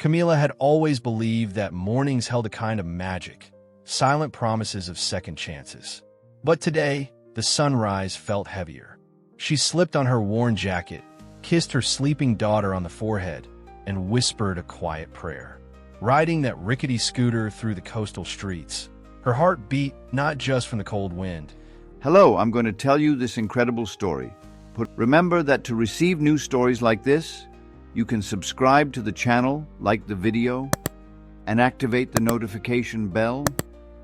Camila had always believed that mornings held a kind of magic, silent promises of second chances. But today, the sunrise felt heavier. She slipped on her worn jacket, kissed her sleeping daughter on the forehead, and whispered a quiet prayer. Riding that rickety scooter through the coastal streets, her heart beat not just from the cold wind. Hello, I'm going to tell you this incredible story. Remember that to receive new stories like this, you can subscribe to the channel, like the video, and activate the notification bell.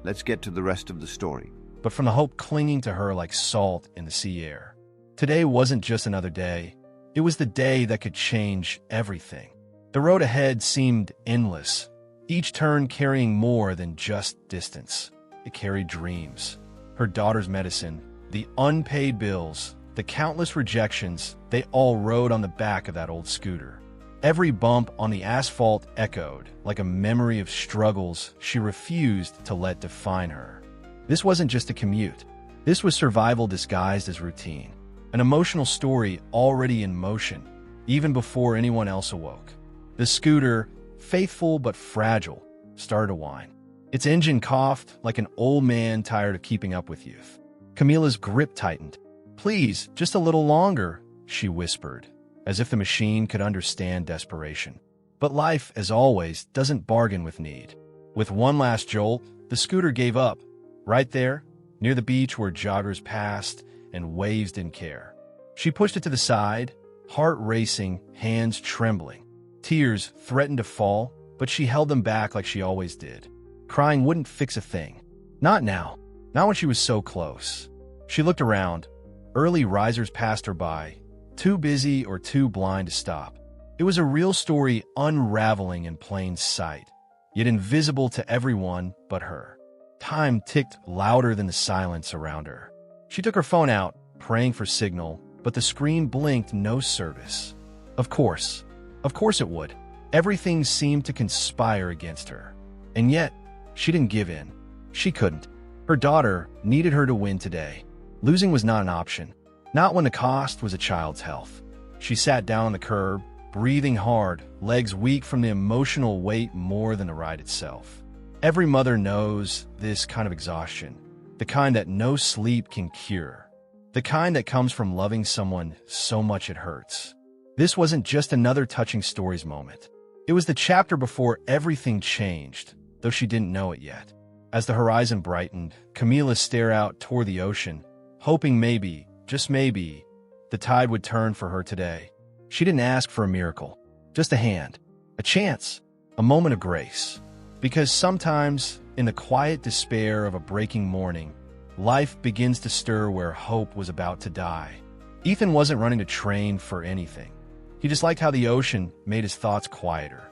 Let's get to the rest of the story. But from the hope clinging to her like salt in the sea air. Today wasn't just another day. It was the day that could change everything. The road ahead seemed endless, each turn carrying more than just distance. It carried dreams. Her daughter's medicine, the unpaid bills, the countless rejections, they all rode on the back of that old scooter. Every bump on the asphalt echoed like a memory of struggles she refused to let define her. This wasn't just a commute. This was survival disguised as routine, an emotional story already in motion, even before anyone else awoke. The scooter, faithful but fragile, started to whine. Its engine coughed like an old man tired of keeping up with youth. Camila's grip tightened. "Please, just a little longer," she whispered, as if the machine could understand desperation. But life, as always, doesn't bargain with need. With one last jolt, the scooter gave up, right there, near the beach where joggers passed and waves didn't care. She pushed it to the side, heart racing, hands trembling. Tears threatened to fall, but she held them back like she always did. Crying wouldn't fix a thing. Not now. Not when she was so close. She looked around. Early risers passed her by, too busy or too blind to stop. It was a real story unraveling in plain sight, yet invisible to everyone but her. Time ticked louder than the silence around her. She took her phone out, praying for signal, but the screen blinked no service. Of course it would. Everything seemed to conspire against her. And yet, she didn't give in. She couldn't. Her daughter needed her to win today. Losing was not an option. Not when the cost was a child's health. She sat down on the curb, breathing hard, legs weak from the emotional weight more than the ride itself. Every mother knows this kind of exhaustion, the kind that no sleep can cure, the kind that comes from loving someone so much it hurts. This wasn't just another touching stories moment. It was the chapter before everything changed, though she didn't know it yet. As the horizon brightened, Camila stared out toward the ocean, hoping maybe, just maybe, the tide would turn for her today. She didn't ask for a miracle, just a hand, a chance, a moment of grace. Because sometimes, in the quiet despair of a breaking morning, life begins to stir where hope was about to die. Ethan wasn't running to train for anything. He just liked how the ocean made his thoughts quieter.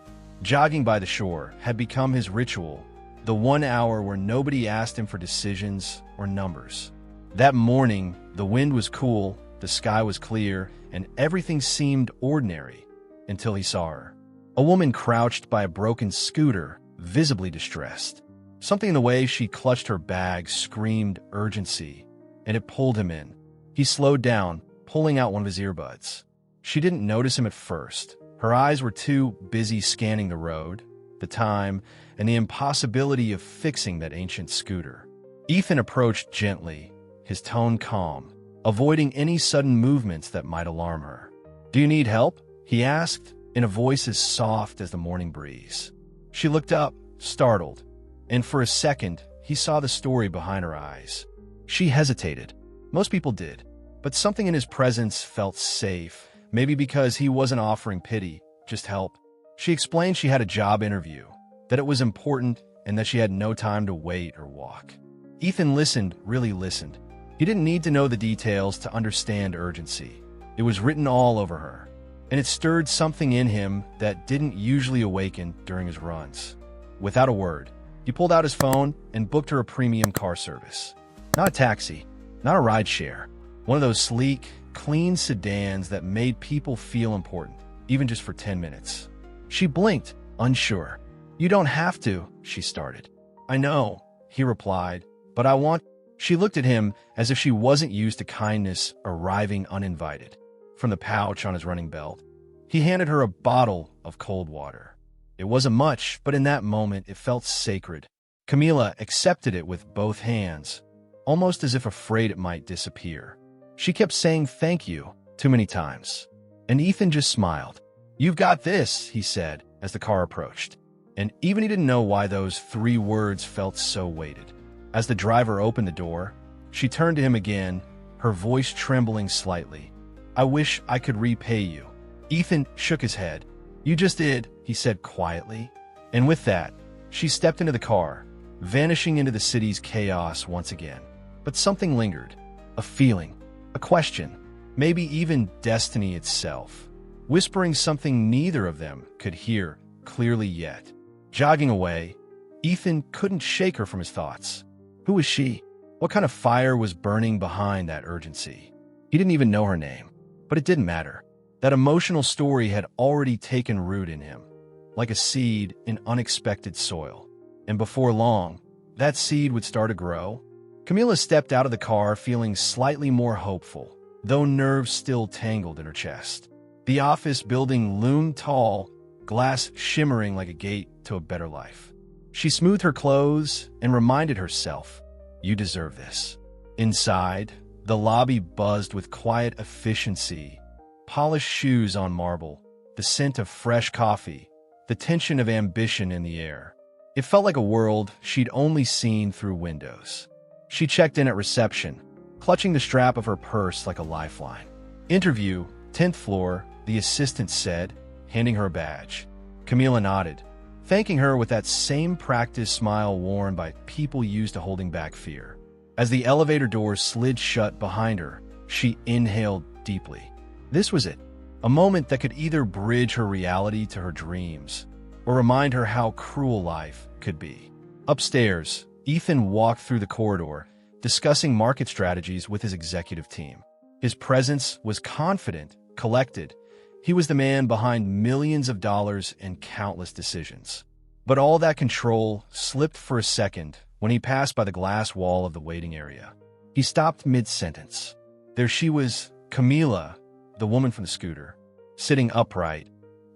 Jogging by the shore had become his ritual, the 1 hour where nobody asked him for decisions or numbers. That morning, the wind was cool, the sky was clear, and everything seemed ordinary until he saw her. A woman crouched by a broken scooter, visibly distressed. Something in the way she clutched her bag screamed urgency, and it pulled him in. He slowed down, pulling out one of his earbuds. She didn't notice him at first. Her eyes were too busy scanning the road, the time, and the impossibility of fixing that ancient scooter. Ethan approached gently, his tone calm, avoiding any sudden movements that might alarm her. "Do you need help?" he asked, in a voice as soft as the morning breeze. She looked up, startled, and for a second, he saw the story behind her eyes. She hesitated. Most people did, but something in his presence felt safe, maybe because he wasn't offering pity, just help. She explained she had a job interview, that it was important, and that she had no time to wait or walk. Ethan listened, really listened. He didn't need to know the details to understand urgency. It was written all over her, and it stirred something in him that didn't usually awaken during his runs. Without a word, he pulled out his phone and booked her a premium car service. Not a taxi, not a rideshare. One of those sleek, clean sedans that made people feel important, even just for 10 minutes. She blinked, unsure. "You don't have to," she started. "I know," he replied, "but I want—" She looked at him as if she wasn't used to kindness arriving uninvited. From the pouch on his running belt, he handed her a bottle of cold water. It wasn't much, but in that moment, it felt sacred. Camila accepted it with both hands, almost as if afraid it might disappear. She kept saying thank you too many times, and Ethan just smiled. "You've got this," he said as the car approached. And even he didn't know why those 3 words felt so weighted. As the driver opened the door, she turned to him again, her voice trembling slightly. "I wish I could repay you." Ethan shook his head. "You just did," he said quietly. And with that, she stepped into the car, vanishing into the city's chaos once again. But something lingered. A feeling, a question, maybe even destiny itself, whispering something neither of them could hear clearly yet. Jogging away, Ethan couldn't shake her from his thoughts. Who was she? What kind of fire was burning behind that urgency? He didn't even know her name, but it didn't matter. That emotional story had already taken root in him, like a seed in unexpected soil. And before long, that seed would start to grow. Camila stepped out of the car feeling slightly more hopeful, though nerves still tangled in her chest. The office building loomed tall, glass shimmering like a gate to a better life. She smoothed her clothes and reminded herself, "You deserve this." Inside, the lobby buzzed with quiet efficiency, polished shoes on marble, the scent of fresh coffee, the tension of ambition in the air. It felt like a world she'd only seen through windows. She checked in at reception, clutching the strap of her purse like a lifeline. "Interview, 10th floor," the assistant said, handing her a badge. Camila nodded, thanking her with that same practiced smile worn by people used to holding back fear. As the elevator doors slid shut behind her, she inhaled deeply. This was it, a moment that could either bridge her reality to her dreams or remind her how cruel life could be. Upstairs, Ethan walked through the corridor, discussing market strategies with his executive team. His presence was confident, collected. He was the man behind millions of dollars and countless decisions. But all that control slipped for a second when he passed by the glass wall of the waiting area. He stopped mid-sentence. There she was, Camila, the woman from the scooter, sitting upright,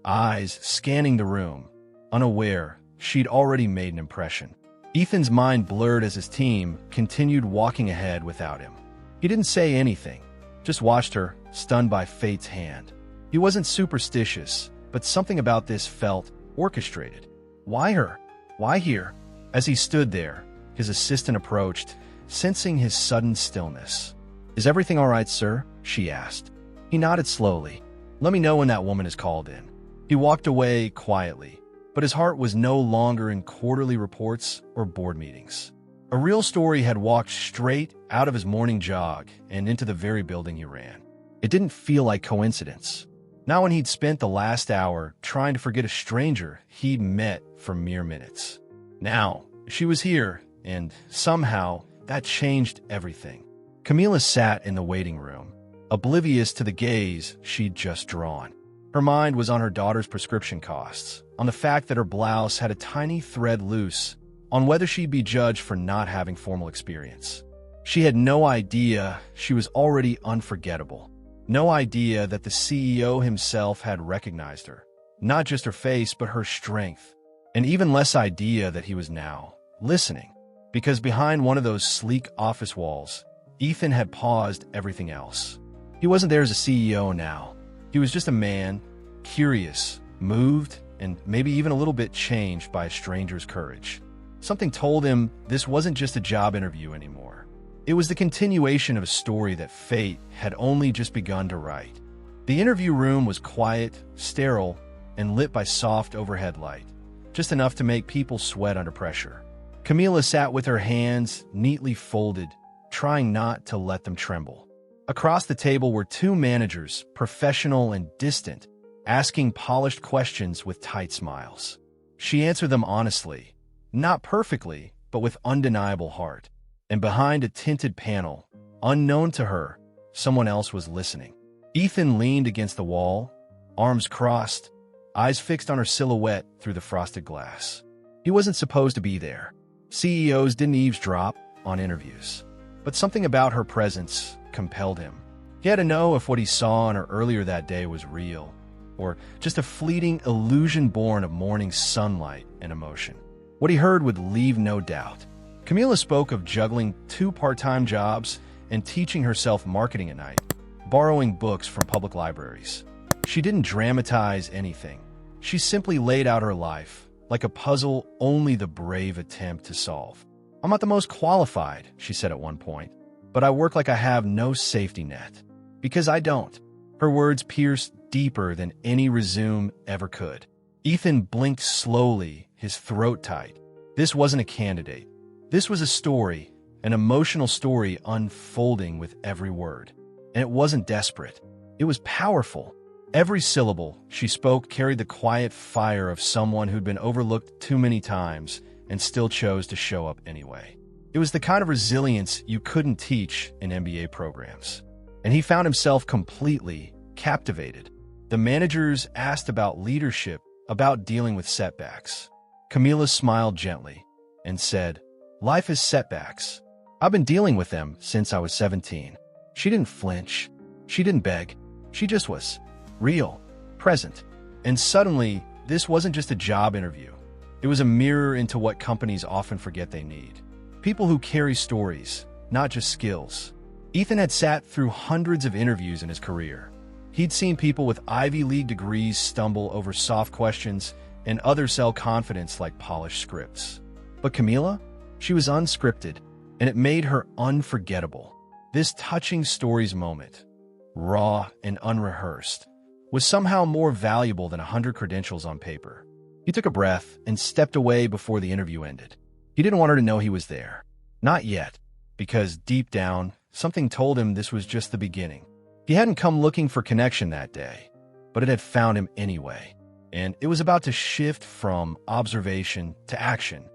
eyes scanning the room, unaware she'd already made an impression. Ethan's mind blurred as his team continued walking ahead without him. He didn't say anything, just watched her, stunned by fate's hand. He wasn't superstitious, but something about this felt orchestrated. Why her? Why here? As he stood there, his assistant approached, sensing his sudden stillness. "Is everything all right, sir?" she asked. He nodded slowly. "Let me know when that woman is called in." He walked away quietly, but his heart was no longer in quarterly reports or board meetings. A real story had walked straight out of his morning jog and into the very building he ran. It didn't feel like coincidence. Not when he'd spent the last hour trying to forget a stranger he'd met for mere minutes. Now, she was here, and somehow that changed everything. Camila sat in the waiting room, oblivious to the gaze she'd just drawn. Her mind was on her daughter's prescription costs, on the fact that her blouse had a tiny thread loose, on whether she'd be judged for not having formal experience. She had no idea she was already unforgettable. No idea that the CEO himself had recognized her. Not just her face, but her strength. And even less idea that he was now listening. Because behind one of those sleek office walls, Ethan had paused everything else. He wasn't there as a CEO now. He was just a man, curious, moved, and maybe even a little bit changed by a stranger's courage. Something told him this wasn't just a job interview anymore. It was the continuation of a story that fate had only just begun to write. The interview room was quiet, sterile, and lit by soft overhead light, just enough to make people sweat under pressure. Camila sat with her hands neatly folded, trying not to let them tremble. Across the table were 2 managers, professional and distant, asking polished questions with tight smiles. She answered them honestly, not perfectly, but with undeniable heart. And behind a tinted panel, unknown to her, someone else was listening. Ethan leaned against the wall, arms crossed, eyes fixed on her silhouette through the frosted glass. He wasn't supposed to be there. CEOs didn't eavesdrop on interviews. But something about her presence compelled him. He had to know if what he saw on her earlier that day was real, or just a fleeting illusion born of morning sunlight and emotion. What he heard would leave no doubt. Camila spoke of juggling 2 part-time jobs and teaching herself marketing at night, borrowing books from public libraries. She didn't dramatize anything. She simply laid out her life, like a puzzle only the brave attempt to solve. "I'm not the most qualified," she said at one point, "but I work like I have no safety net. Because I don't." Her words pierced deeper than any resume ever could. Ethan blinked slowly, his throat tight. This wasn't a candidate. This was a story, an emotional story unfolding with every word. And it wasn't desperate. It was powerful. Every syllable she spoke carried the quiet fire of someone who'd been overlooked too many times and still chose to show up anyway. It was the kind of resilience you couldn't teach in MBA programs. And he found himself completely captivated. The managers asked about leadership, about dealing with setbacks. Camila smiled gently and said, "Life is setbacks. I've been dealing with them since I was 17. She didn't flinch. She didn't beg. She just was real, present. And suddenly, this wasn't just a job interview. It was a mirror into what companies often forget they need. People who carry stories, not just skills. Ethan had sat through hundreds of interviews in his career. He'd seen people with Ivy League degrees stumble over soft questions and others sell confidence like polished scripts. But Camila? She was unscripted, and it made her unforgettable. This touching stories moment, raw and unrehearsed, was somehow more valuable than 100 credentials on paper. He took a breath and stepped away before the interview ended. He didn't want her to know he was there. Not yet, because deep down, something told him this was just the beginning. He hadn't come looking for connection that day, but it had found him anyway, and it was about to shift from observation to action.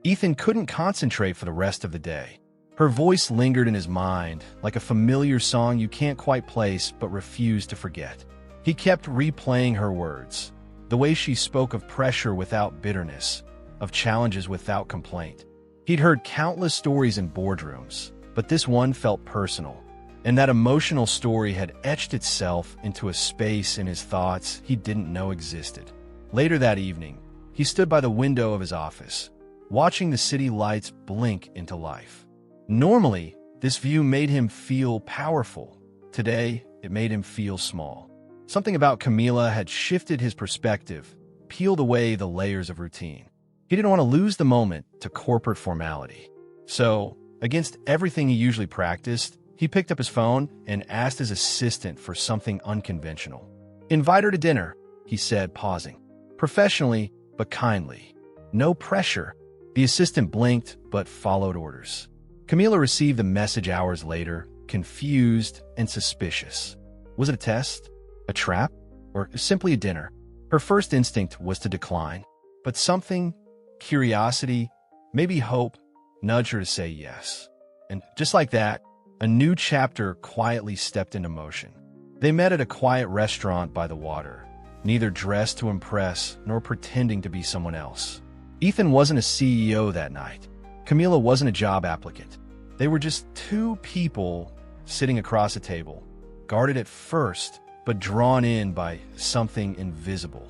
Ethan couldn't concentrate for the rest of the day. Her voice lingered in his mind, like a familiar song you can't quite place but refuse to forget. He kept replaying her words, the way she spoke of pressure without bitterness, of challenges without complaint. He'd heard countless stories in boardrooms, but this one felt personal, and that emotional story had etched itself into a space in his thoughts he didn't know existed. Later that evening, he stood by the window of his office, watching the city lights blink into life. Normally, this view made him feel powerful. Today, it made him feel small. Something about Camila had shifted his perspective, peeled away the layers of routine. He didn't want to lose the moment to corporate formality. So, against everything he usually practiced, he picked up his phone and asked his assistant for something unconventional. "Invite her to dinner," he said, pausing. Professionally, but kindly. No pressure. The assistant blinked, but followed orders. Camila received the message hours later, confused and suspicious. Was it a test? A trap? Or simply a dinner? Her first instinct was to decline, but something, curiosity, maybe hope, nudged her to say yes. And just like that, a new chapter quietly stepped into motion. They met at a quiet restaurant by the water, neither dressed to impress nor pretending to be someone else. Ethan wasn't a CEO that night. Camila wasn't a job applicant. They were just 2 people sitting across a table, guarded at first, but drawn in by something invisible.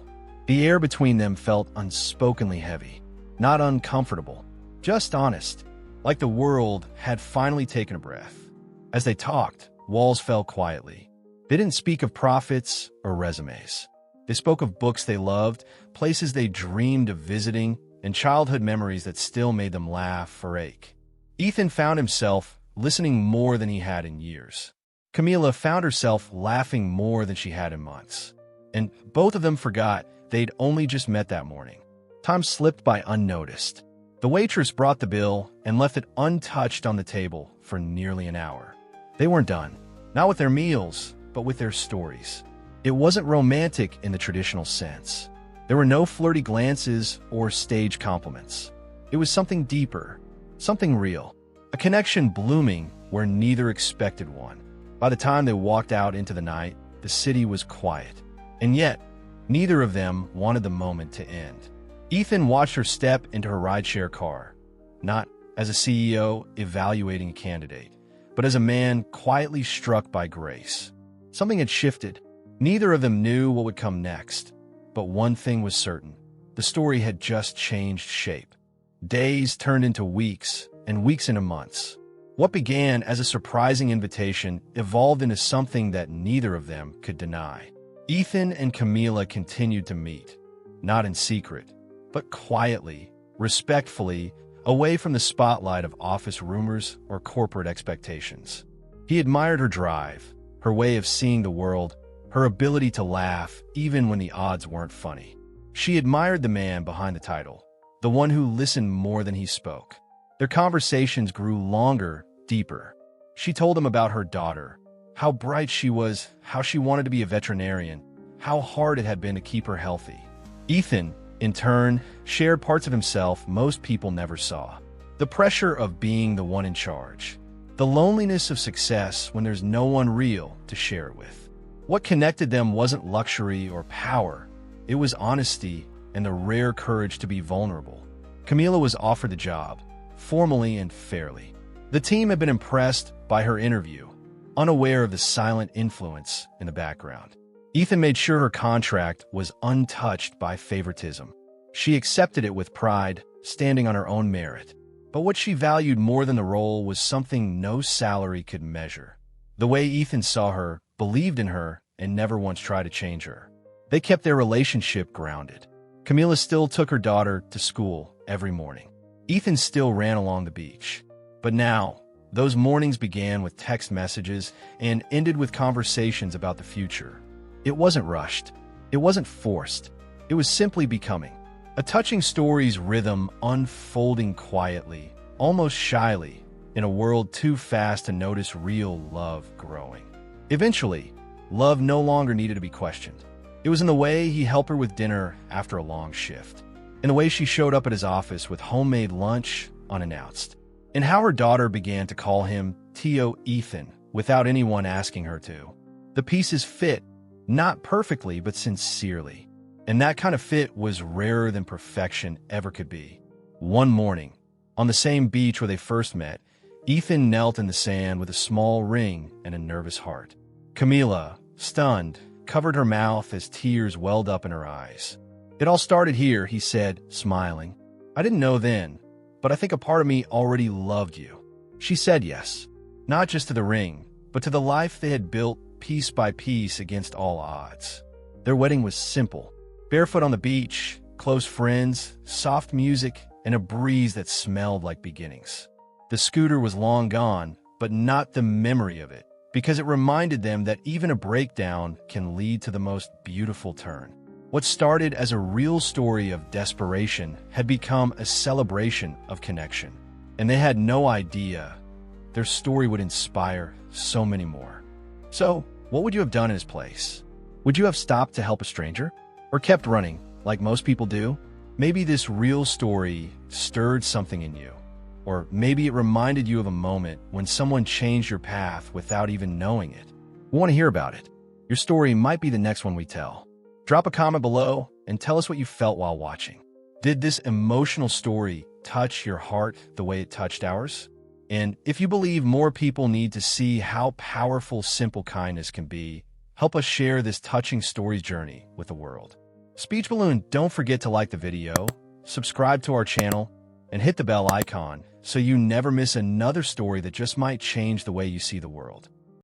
The air between them felt unspokenly heavy, not uncomfortable, just honest, like the world had finally taken a breath. As they talked, walls fell quietly. They didn't speak of profits or resumes. They spoke of books they loved, places they dreamed of visiting, and childhood memories that still made them laugh or ache. Ethan found himself listening more than he had in years. Camila found herself laughing more than she had in months. And both of them forgot they'd only just met that morning. Time slipped by unnoticed. The waitress brought the bill and left it untouched on the table for nearly an hour. They weren't done, not with their meals, but with their stories. It wasn't romantic in the traditional sense. There were no flirty glances or stage compliments. It was something deeper, something real, a connection blooming where neither expected one. By the time they walked out into the night, the city was quiet. And yet, neither of them wanted the moment to end. Ethan watched her step into her rideshare car, not as a CEO evaluating a candidate, but as a man quietly struck by grace. Something had shifted. Neither of them knew what would come next, but one thing was certain. The story had just changed shape. Days turned into weeks, and weeks into months. What began as a surprising invitation evolved into something that neither of them could deny. Ethan and Camila continued to meet, not in secret, but quietly, respectfully, away from the spotlight of office rumors or corporate expectations. He admired her drive, her way of seeing the world, her ability to laugh even when the odds weren't funny. She admired the man behind the title, the one who listened more than he spoke. Their conversations grew longer, deeper. She told him about her daughter, how bright she was, how she wanted to be a veterinarian, how hard it had been to keep her healthy. Ethan, in turn, shared parts of himself most people never saw. The pressure of being the one in charge. The loneliness of success when there's no one real to share it with. What connected them wasn't luxury or power. It was honesty and the rare courage to be vulnerable. Camila was offered the job, formally and fairly. The team had been impressed by her interview, unaware of the silent influence in the background. Ethan made sure her contract was untouched by favoritism. She accepted it with pride, standing on her own merit. But what she valued more than the role was something no salary could measure. The way Ethan saw her, believed in her, and never once tried to change her. They kept their relationship grounded. Camila still took her daughter to school every morning. Ethan still ran along the beach. But now, those mornings began with text messages and ended with conversations about the future. It wasn't rushed. It wasn't forced. It was simply becoming. A touching story's rhythm unfolding quietly, almost shyly, in a world too fast to notice real love growing. Eventually, love no longer needed to be questioned. It was in the way he helped her with dinner after a long shift, in the way she showed up at his office with homemade lunch unannounced, and how her daughter began to call him Tio Ethan without anyone asking her to. The pieces fit, not perfectly, but sincerely. And that kind of fit was rarer than perfection ever could be. One morning, on the same beach where they first met, Ethan knelt in the sand with a small ring and a nervous heart. Camila, stunned, covered her mouth as tears welled up in her eyes. "It all started here," he said, smiling. "I didn't know then, but I think a part of me already loved you." She said yes, not just to the ring, but to the life they had built piece by piece against all odds. Their wedding was simple. Barefoot on the beach, close friends, soft music, and a breeze that smelled like beginnings. The scooter was long gone, but not the memory of it, because it reminded them that even a breakdown can lead to the most beautiful turn. What started as a real story of desperation had become a celebration of connection. And they had no idea their story would inspire so many more. So, what would you have done in his place? Would you have stopped to help a stranger? Or kept running, like most people do? Maybe this real story stirred something in you. Or maybe it reminded you of a moment when someone changed your path without even knowing it. We want to hear about it. Your story might be the next one we tell. Drop a comment below and tell us what you felt while watching. Did this emotional story touch your heart the way it touched ours? And if you believe more people need to see how powerful simple kindness can be, help us share this touching story journey with the world. Speech Balloon, don't forget to like the video, subscribe to our channel, and hit the bell icon so you never miss another story that just might change the way you see the world.